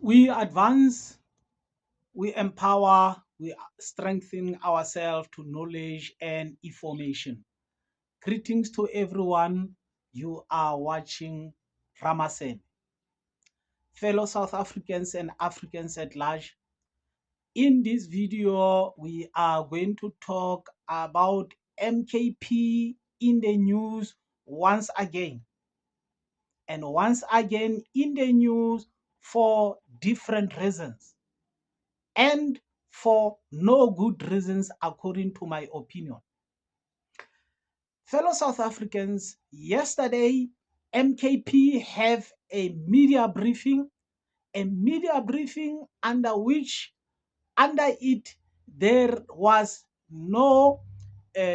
We advance, we empower, we strengthen ourselves to knowledge and information. Greetings to everyone. You are watching Ramasen. Fellow South Africans and Africans at large, in this video, we are going to talk about MKP in the news once again. And once again in the news for different reasons and for no good reasons, according to my opinion. Fellow South Africans, yesterday MKP have a media briefing under it there was no uh,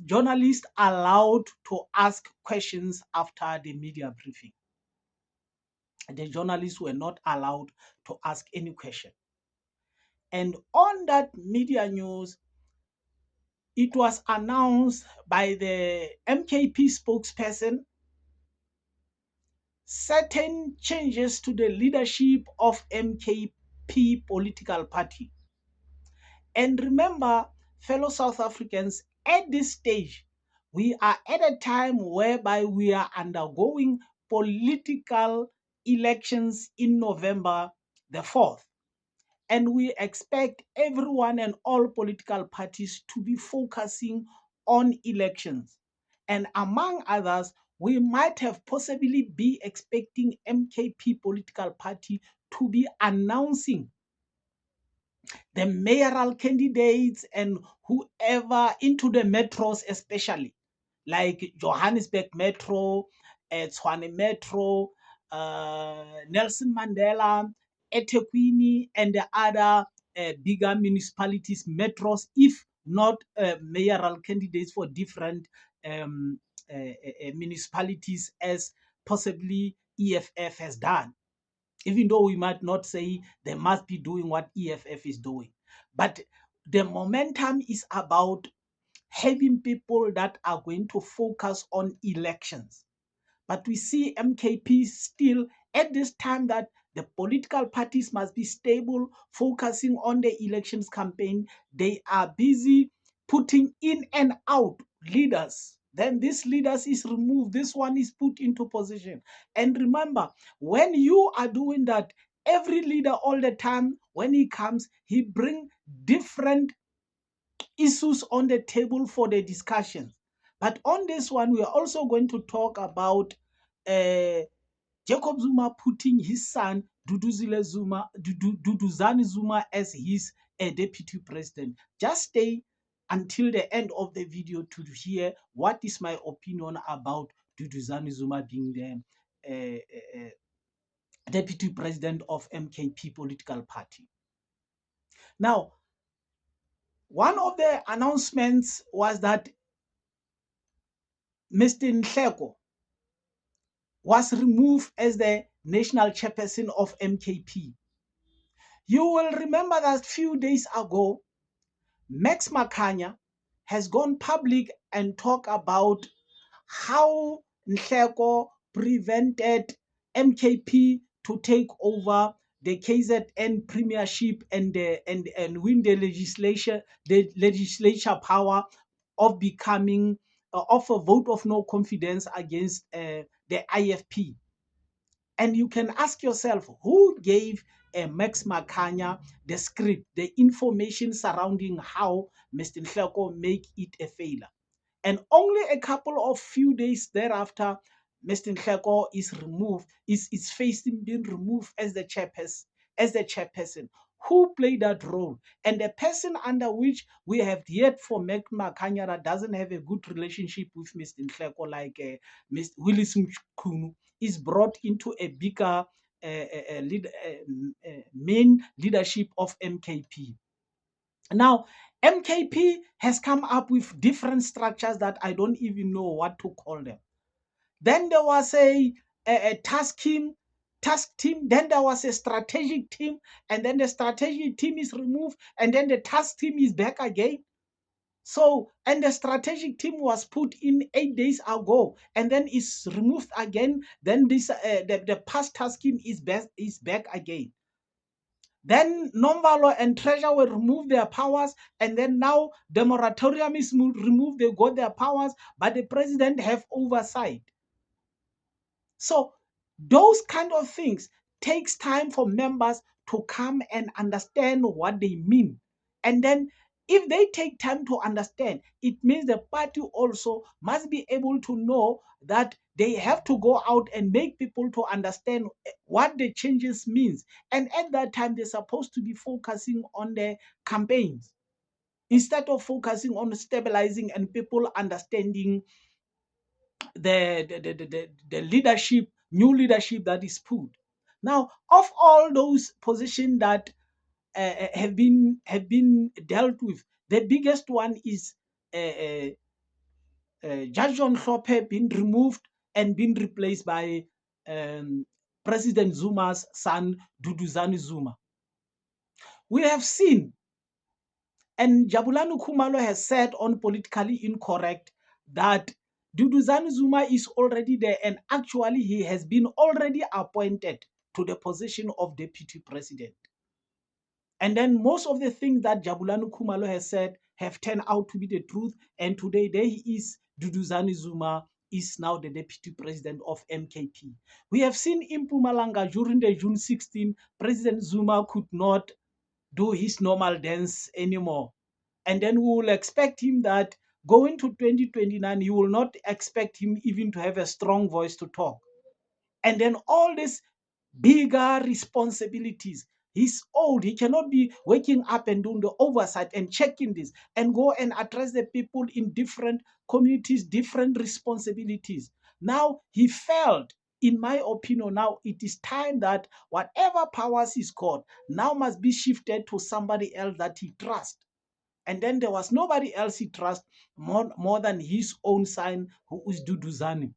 journalist allowed to ask questions after the media briefing. The journalists were not allowed to ask any question. And on that media news, it was announced by the MKP spokesperson certain changes to the leadership of MKP political party. And remember, fellow South Africans, at this stage, we are at a time whereby we are undergoing political elections in November the 4th. And we expect everyone and all political parties to be focusing on elections. And among others, we might have possibly be expecting MKP political party to be announcing the mayoral candidates and whoever into the metros, especially like Johannesburg Metro, Tshwane Metro, Nelson Mandela, eThekwini, and the other bigger municipalities, metros, if not mayoral candidates for different municipalities, as possibly EFF has done, even though we might not say they must be doing what EFF is doing. But the momentum is about having people that are going to focus on elections. But we see MKP still at this time that the political parties must be stable, focusing on the elections campaign. They are busy putting in and out leaders. Then this leaders is removed, this one is put into position. And remember, when you are doing that, every leader all the time, when he comes, he bring different issues on the table for the discussions. But on this one, we are also going to talk about Jacob Zuma putting his son Duduzane Zuma as his deputy president. Just stay until the end of the video to hear what is my opinion about Duduzane Zuma being the deputy president of MKP political party. Now, one of the announcements was that Mr. Nhleko was removed as the national chairperson of MKP. You will remember that few days ago, Max Makhanya has gone public and talked about how Nhleko prevented MKP to take over the KZN premiership and win the legislature power of becoming of a vote of no confidence against the IFP. And you can ask yourself, who gave Max Makhanya the script, the information surrounding how Mr. Nhleko make it a failure? And only a couple of few days thereafter, Mr. Nhleko is removed, is facing being removed as the chairperson. Who played that role? And the person under which we have yet for Max Makhanya that doesn't have a good relationship with Mr. Nhleko, like Mr. Willis Mchunu, is brought into a bigger main leadership of MKP. Now, MKP has come up with different structures that I don't even know what to call them. Then there was a task team, then there was a strategic team, and then the strategic team is removed, and then the task team is back again. So, and the strategic team was put in 8 days ago, and then is removed again. Then this the past task team is back again. Then Nomvalo and Treasure will remove their powers, and then now the moratorium is removed, they got their powers, but the president have oversight. So those kind of things takes time for members to come and understand what they mean. And then if they take time to understand, it means the party also must be able to know that they have to go out and make people to understand what the changes means. And at that time, they're supposed to be focusing on the campaigns instead of focusing on stabilizing and people understanding the leadership, new leadership that is put. Now, of all those positions that have been dealt with, the biggest one is Judge John Hlophe being removed and being replaced by um, President Zuma's son, Duduzane Zuma. We have seen, and Jabulani Kumalo has said on Politically Incorrect that Duduzane Zuma is already there, and actually he has been already appointed to the position of deputy president. And then most of the things that Jabulani Kumalo has said have turned out to be the truth. And today there he is, Duduzane Zuma is now the deputy president of MKP. We have seen in Mpumalanga during the June 16, President Zuma could not do his normal dance anymore. And then we will expect him that going to 2029, you will not expect him even to have a strong voice to talk. And then all these bigger responsibilities. He's old. He cannot be waking up and doing the oversight and checking this and go and address the people in different communities, different responsibilities. Now he felt, in my opinion, now it is time that whatever powers he's got now must be shifted to somebody else that he trusts. And then there was nobody else he trusts more than his own son, who is Duduzane.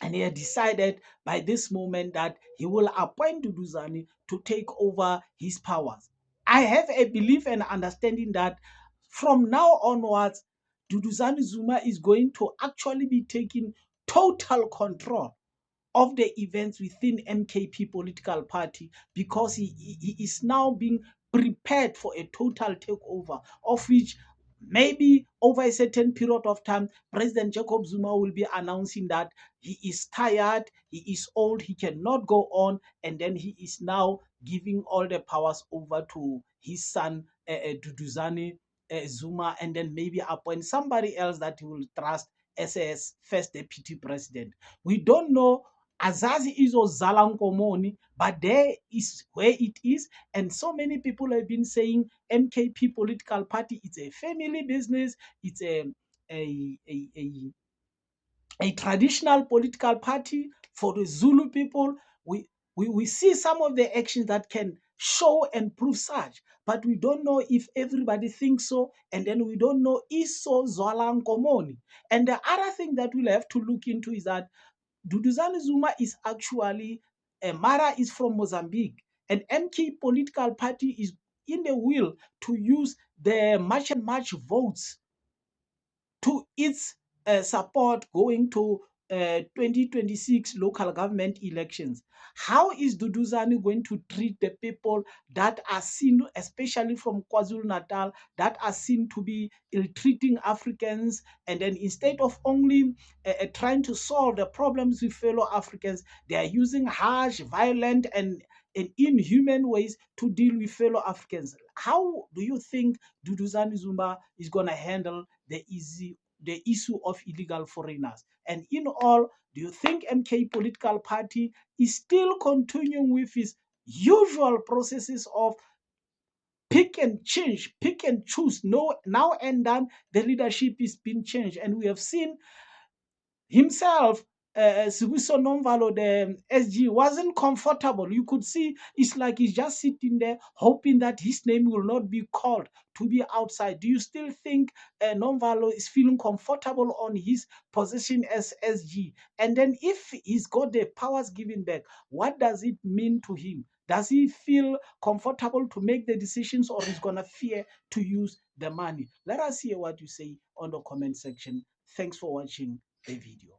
And he had decided by this moment that he will appoint Duduzane to take over his powers. I have a belief and understanding that from now onwards, Duduzane Zuma is going to actually be taking total control of the events within MKP political party, because he is now being prepared for a total takeover, of which maybe over a certain period of time, President Jacob Zuma will be announcing that he is tired, he is old, he cannot go on, and then he is now giving all the powers over to his son, Duduzane Zuma, and then maybe appoint somebody else that he will trust as a first deputy president. We don't know Azazi izozala Nkomoni, but there is where it is. And so many people have been saying MKP political party, it's a family business, it's a, a, a, a traditional political party for the Zulu people. We see some of the actions that can show and prove such, but we don't know if everybody thinks so, and then we don't know Iso Zwala Nkomoni. And the other thing that we'll have to look into is that Duduzane Zuma is actually, Mara is from Mozambique, and MK political party is in the will to use the March and March votes to its support going to 2026 local government elections. How is Duduzane going to treat the people that are seen, especially from KwaZulu Natal, that are seen to be ill-treating Africans, and then instead of only trying to solve the problems with fellow Africans, they are using harsh, violent, and inhuman ways to deal with fellow Africans? How do you think Duduzane Zuma is going to handle the issue of illegal foreigners? And in all, do you think MK political party is still continuing with its usual processes of pick and change, pick and choose? No, now and then the leadership is being changed, and we have seen himself, Sibuso Nomvalo, the SG, wasn't comfortable. You could see it's like he's just sitting there hoping that his name will not be called to be outside. Do you still think Nomvalo is feeling comfortable on his position as SG? And then if he's got the powers given back, what does it mean to him? Does he feel comfortable to make the decisions, or is gonna fear to use the money? Let us hear what you say on the comment section. Thanks for watching the video.